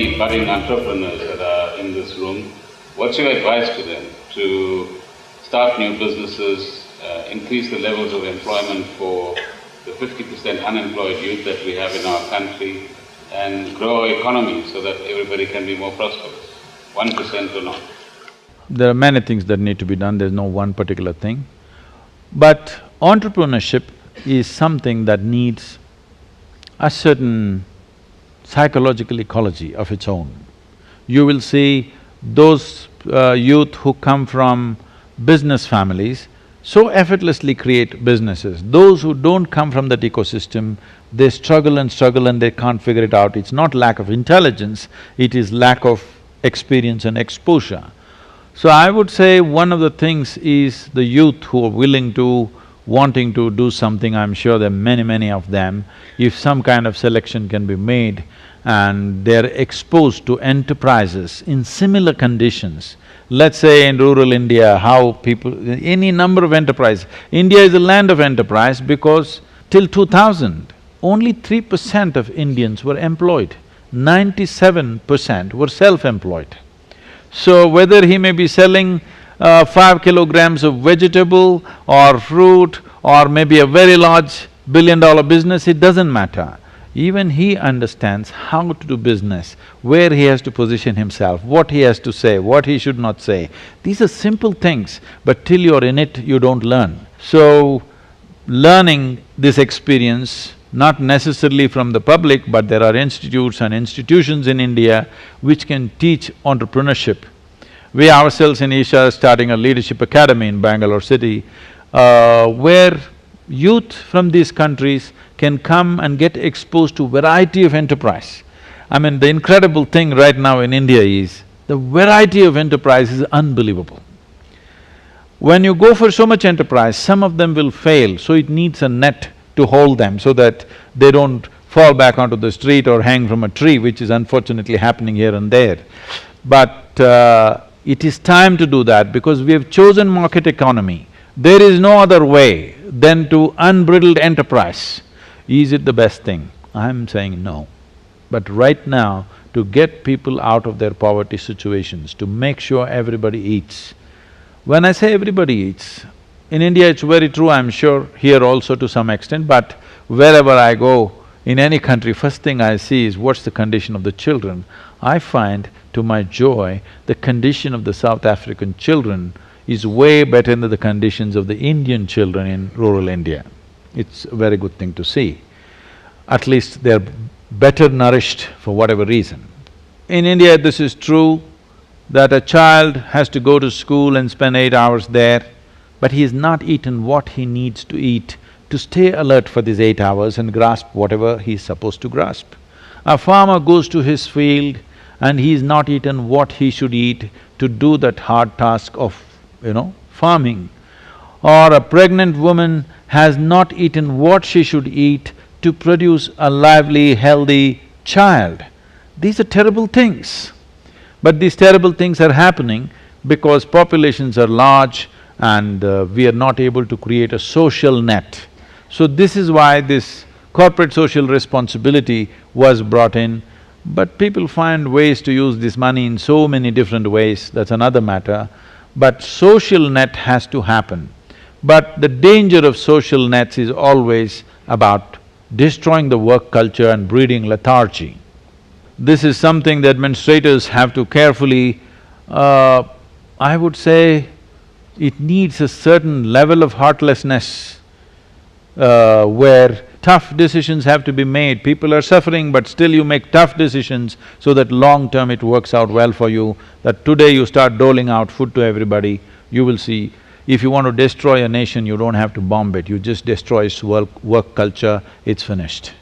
many budding entrepreneurs that are in this room. What's your advice to them to start new businesses, increase the levels of employment for the 50% unemployed youth that we have in our country, and grow our economy so that everybody can be more prosperous, 1% or not? There are many things that need to be done, there's no one particular thing. But entrepreneurship is something that needs a certain psychological ecology of its own. You will see those youth who come from business families so effortlessly create businesses. Those who don't come from that ecosystem, they struggle and they can't figure it out. It's not lack of intelligence, it is lack of experience and exposure. So I would say one of the things is the youth who are wanting to do something, I'm sure there are many of them, if some kind of selection can be made and they're exposed to enterprises in similar conditions. Let's say in rural India, how people… any number of enterprises. India is a land of enterprise because till 2000, only 3% of Indians were employed, 97% were self-employed. So whether he may be selling 5 kilograms of vegetable or fruit or maybe a very large billion-dollar business, it doesn't matter. Even he understands how to do business, where he has to position himself, what he has to say, what he should not say. These are simple things, but till you're in it, you don't learn. So, learning this experience, not necessarily from the public, but there are institutes and institutions in India which can teach entrepreneurship. We ourselves in Isha are starting a leadership academy in Bangalore city, where youth from these countries can come and get exposed to variety of enterprise. I mean, the incredible thing right now in India is, the variety of enterprise is unbelievable. When you go for so much enterprise, some of them will fail, so it needs a net to hold them so that they don't fall back onto the street or hang from a tree, which is unfortunately happening here and there. But it is time to do that because we have chosen market economy. There is no other way than to unbridled enterprise. Is it the best thing? I'm saying no. But right now, to get people out of their poverty situations, to make sure everybody eats. When I say everybody eats, in India it's very true, I'm sure, here also to some extent, but wherever I go, in any country, first thing I see is what's the condition of the children. I find, to my joy, the condition of the South African children is way better than the conditions of the Indian children in rural India. It's a very good thing to see. At least they're better nourished for whatever reason. In India, this is true that a child has to go to school and spend 8 hours there, but he has not eaten what he needs to eat to stay alert for these 8 hours and grasp whatever he's supposed to grasp. A farmer goes to his field and he's not eaten what he should eat to do that hard task of, farming. Or a pregnant woman has not eaten what she should eat to produce a lively, healthy child. These are terrible things. But these terrible things are happening because populations are large and we are not able to create a social net. So this is why this corporate social responsibility was brought in, but people find ways to use this money in so many different ways, that's another matter. But social net has to happen. But the danger of social nets is always about destroying the work culture and breeding lethargy. This is something the administrators have to carefully… I would say it needs a certain level of heartlessness where tough decisions have to be made. People are suffering, but still you make tough decisions so that long term it works out well for you. That today you start doling out food to everybody, you will see, if you want to destroy a nation, you don't have to bomb it, you just destroy its work culture, it's finished.